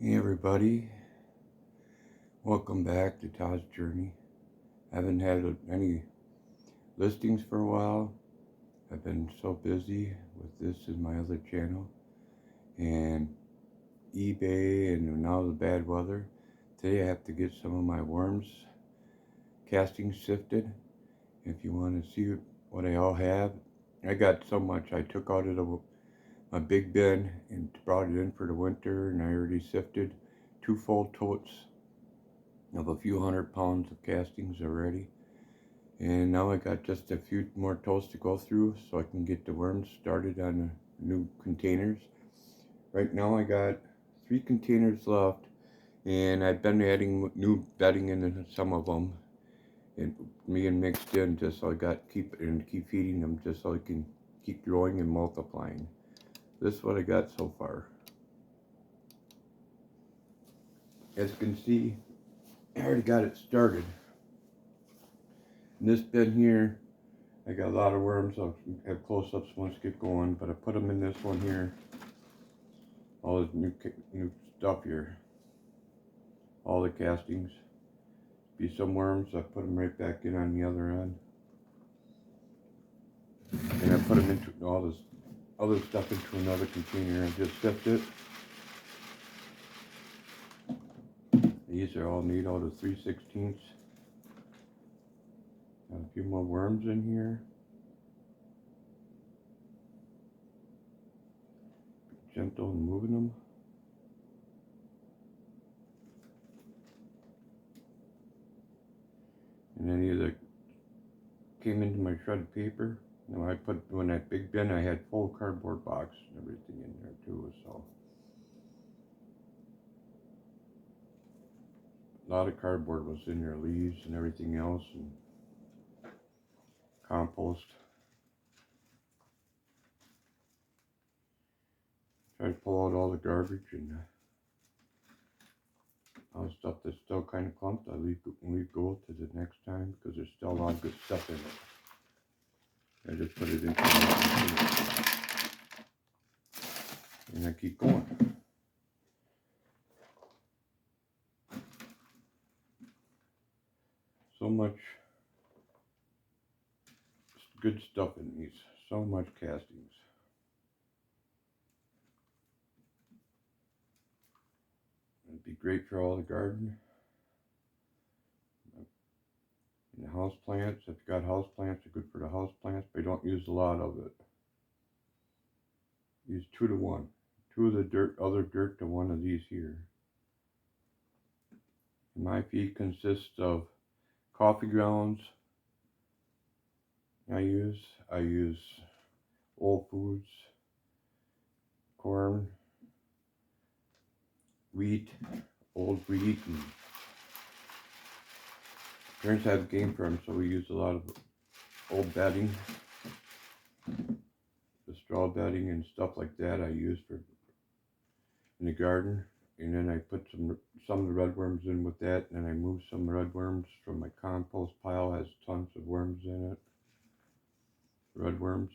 Hey everybody, welcome back to Todd's Journey. I haven't had any listings for a while. I've been so busy with this and my other channel and eBay and now the bad weather. Today I have to get some of my worms castings sifted. If you want to see what I all have, I got so much I took out of my big bin and brought it in for the winter, and I already sifted 2 full totes of a few 100 pounds of castings already, and now I got just a few more totes to go through so I can get the worms started on the new containers. Right now I got 3 containers left, and I've been adding new bedding into some of them and being mixed in just so I keep feeding them just so I can keep growing and multiplying. This is what I got so far. As you can see, I already got it started. In this bin here, I got a lot of worms. I'll have close-ups once I get going, but I put them in this one here. All the new stuff here. All the castings. Be some worms, I put them right back in on the other end. And I put them into all this other stuff into another container and just sift it. These are all made out of 3/16. Got a few more worms in here. Be gentle in moving them. And any of the came into my shredded paper. Now I put, when that big bin, I had full cardboard box and everything in there too, so. A lot of cardboard was in there, leaves and everything else, and compost. Try to pull out all the garbage and all the stuff that's still kind of clumped. I leave go to the next time because there's still a lot of good stuff in it. I just put it into and I keep going. So much good stuff in these. So much castings. It'd be great for all the garden. And the house plants, if you got house plants, they're good for the house plants, but you don't use a lot of it. Use 2 to 1. 2 of the other dirt to 1 of these here. My feed consists of coffee grounds. I use Whole Foods, corn, wheat, old wheat, and parents have game farms, so we use a lot of old bedding, the straw bedding and stuff like that. I use for in the garden, and then I put some of the redworms in with that, and then I move some redworms from my compost pile. Has tons of worms in it. Redworms.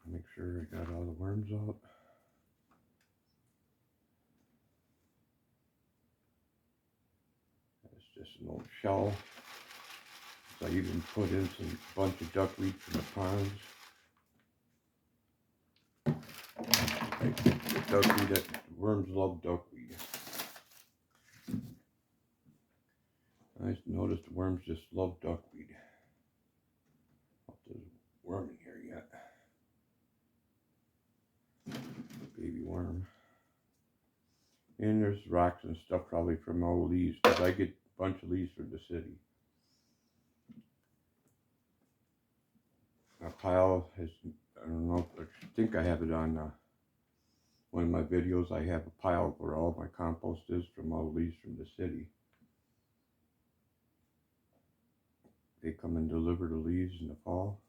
Make sure I got all the worms out. It's just an old shell. So I even put in some bunch of duckweed from the ponds. The duckweed, worms love duckweed. I noticed the worms just love duckweed. Hope there's a worm in here yet. Baby worm. And there's rocks and stuff probably from all leaves, because I get a bunch of leaves from the city. A pile has, I don't know, I think I have it on one of my videos. I have a pile where all my compost is from all the leaves from the city. They come and deliver the leaves in the fall.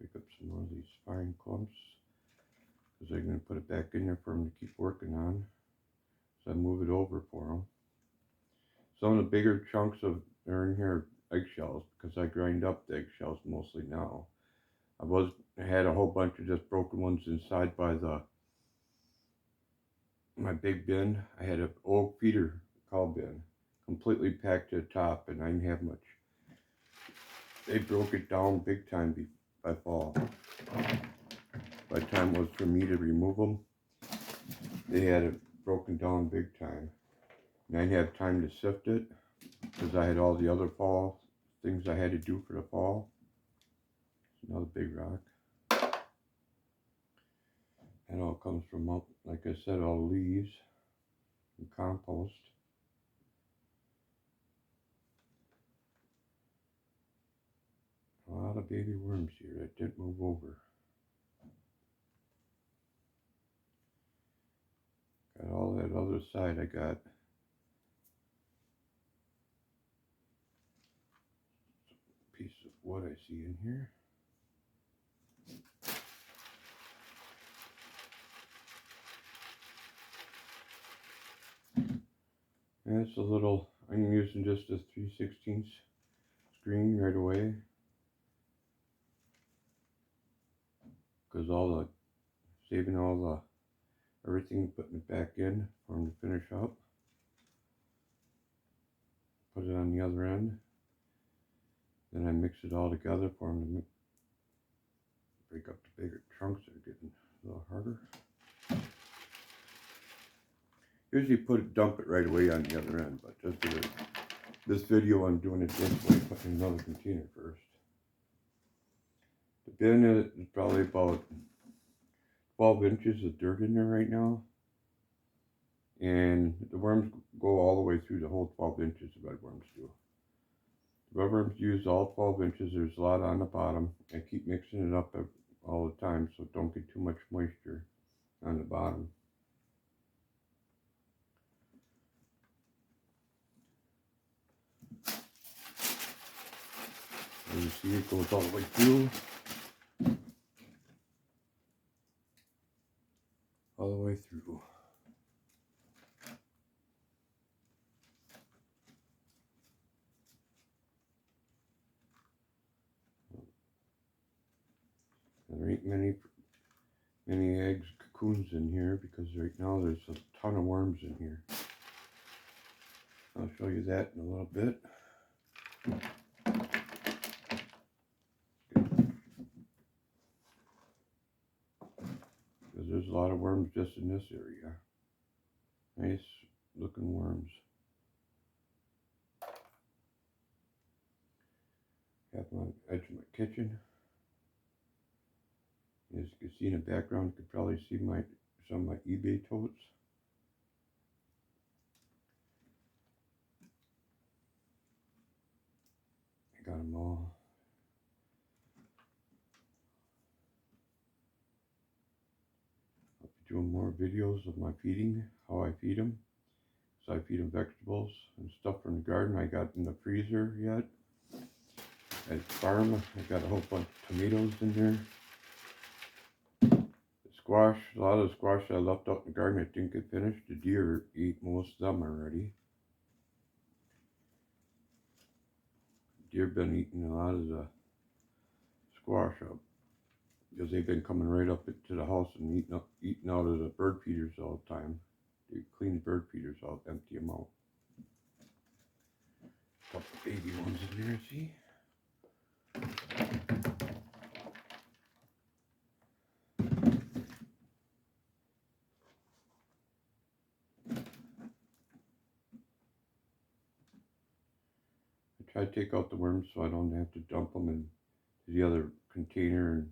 Pick up some more of these fine clumps, because I'm going to put it back in there for them to keep working on. So I move it over for them. Some of the bigger chunks of are in here are eggshells because I grind up the eggshells mostly now. I had a whole bunch of just broken ones inside by my big bin. I had an old feeder cow bin, completely packed to the top, and I didn't have much. They broke it down big time by fall. By the time it was for me to remove them, they had it broken down big time. And I didn't have time to sift it because I had all the other fall things I had to do for the fall. Another big rock. That all comes from, up, like I said, all leaves and compost. A lot of baby worms here that didn't move over. Got all that other side I got. Piece of wood I see in here. That's a little, I'm using just a 3/16 screen right away. Because saving everything, putting it back in for them to finish up. Put it on the other end. Then I mix it all together for them to break up the bigger chunks that are getting a little harder. Usually dump it right away on the other end, but just for this video I'm doing it this way, putting in another container first. The bin is probably about 12 inches of dirt in there right now. And the worms go all the way through the whole 12 inches, the redworms do. The redworms use all 12 inches. There's a lot on the bottom. I keep mixing it up all the time so don't get too much moisture on the bottom. And you see it goes all the way through. All the way through. There ain't many eggs, cocoons in here because right now there's a ton of worms in here. I'll show you that in a little bit. Because there's a lot of worms just in this area. Nice looking worms. Got them on the edge of my kitchen. As you can see in the background, you can probably see some of my eBay totes. I got them all. I'll be doing more videos of my feeding, how I feed them. So I feed them vegetables and stuff from the garden I got in the freezer yet. At the farm, I got a whole bunch of tomatoes in there. Squash, a lot of the squash I left out in the garden I didn't get finished. The deer ate most of them already. Deer been eating a lot of the squash up because they've been coming right up into the house and eating out of the bird feeders all the time. They clean the bird feeders out, empty them out. A couple baby ones in there, see? I try to take out the worms so I don't have to dump them in the other container, and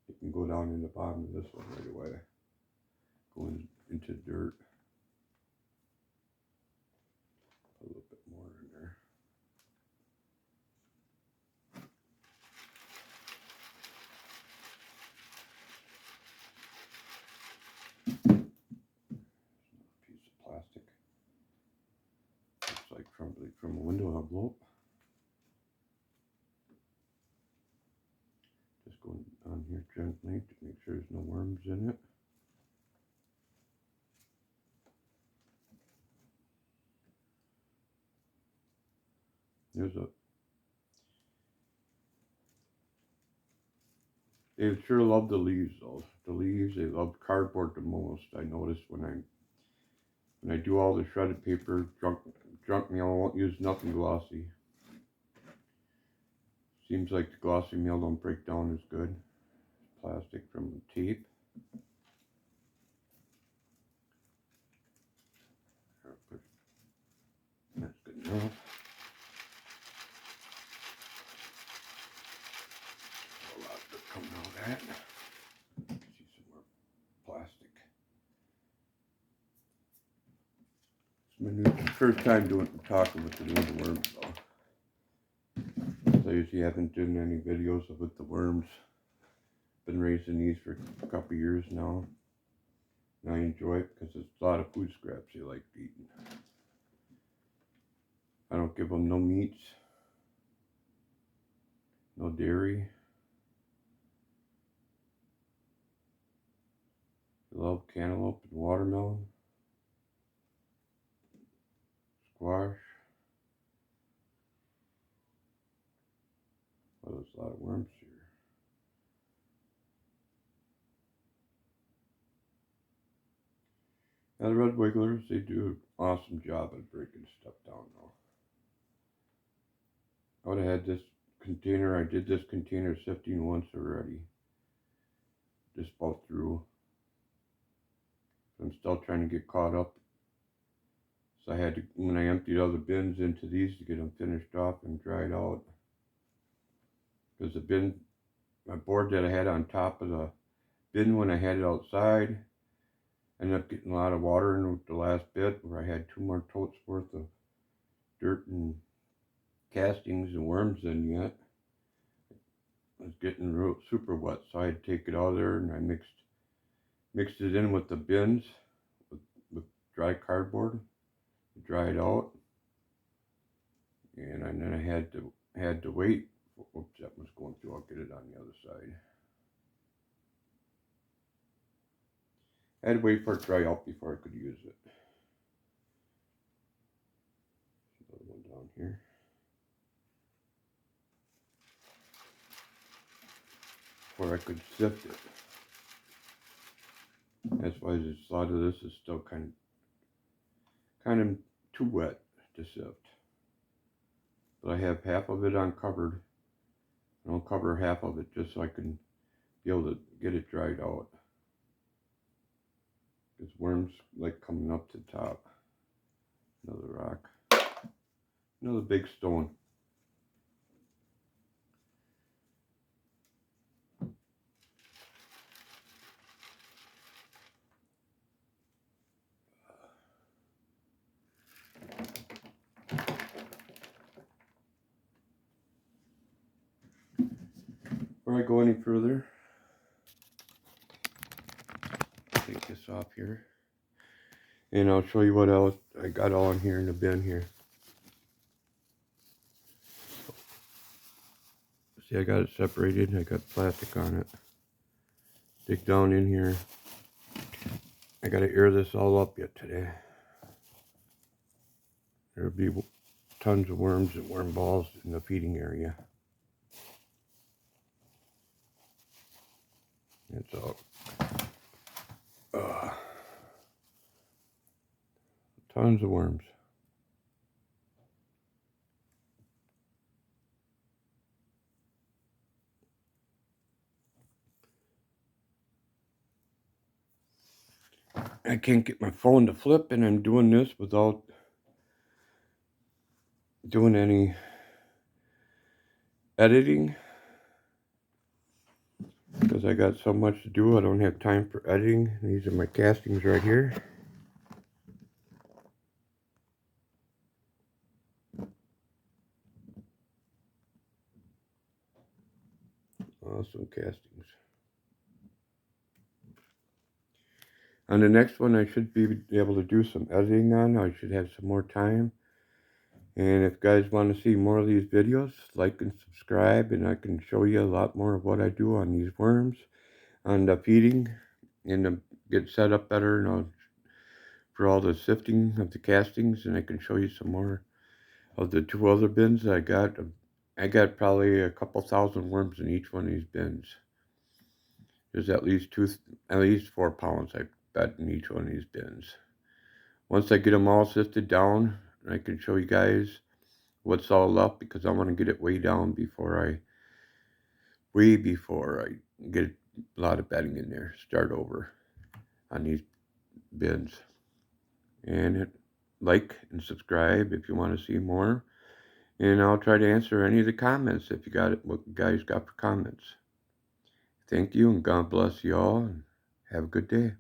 it can go down in the bottom of this one right away. Going into dirt. A little bit more in there. Piece of plastic. Looks like from a window envelope. Just going on here gently to make sure there's no worms in it. They sure love the leaves though. The leaves, they love cardboard the most. I notice when I do all the shredded paper, junk mail, I won't use nothing glossy. Seems like the glossy mail don't break down as good. Plastic from the tape. That's good enough. A lot of good coming out of that. See some more plastic. It's my first time talking with the new worms though. I usually haven't done any videos with the worms. Been raising these for a couple years now. And I enjoy it because it's a lot of food scraps they like eating. I don't give them no meats, no dairy. They love cantaloupe and watermelon, squash. Oh, there's a lot of worms here. Now the red wigglers, they do an awesome job at breaking stuff down though. I would have had this container, I did this container sifting once already. Just about through. I'm still trying to get caught up. So I had to, when I emptied all the bins into these to get them finished off and dried out. Because the bin, my board that I had on top of the bin when I had it outside, ended up getting a lot of water in with the last bit where I had 2 more totes worth of dirt and castings and worms in yet. It was getting real super wet, so I had to take it out of there and I mixed it in with the bins with dry cardboard to dry it out. And then I had to wait. Oops, that was going through. I'll get it on the other side. I had to wait for it to dry out before I could use it. Another one down here. Before I could sift it. That's why a lot of this is still kind of too wet to sift. But I have half of it uncovered. I'll cover half of it just so I can be able to get it dried out. Because worms like coming up to the top. Another rock. Another big stone. Before I go any further, take this off here. And I'll show you what else I got all in here in the bin here. See, I got it separated. I got plastic on it. Dig down in here. I got to air this all up yet today. There'll be tons of worms and worm balls in the feeding area. It's all tons of worms. I can't get my phone to flip, and I'm doing this without doing any editing because I got so much to do. I don't have time for editing. These are my castings right here. Awesome castings. On the next one, I should be able to do some editing on. I should have some more time. And if guys want to see more of these videos, like and subscribe, and I can show you a lot more of what I do on these worms, on the feeding, and to get set up better, and for all the sifting of the castings, and I can show you some more Of the two other bins I got probably a couple thousand worms in each one of these bins. There's at least 4 pounds, I bet, in each one of these bins. Once I get them all sifted down, I can show you guys what's all up, because I want to get it way down way before I get a lot of bedding in there. Start over on these bins. And like and subscribe if you want to see more. And I'll try to answer any of the comments if you got it, what you guys got for comments. Thank you, and God bless you all, and have a good day.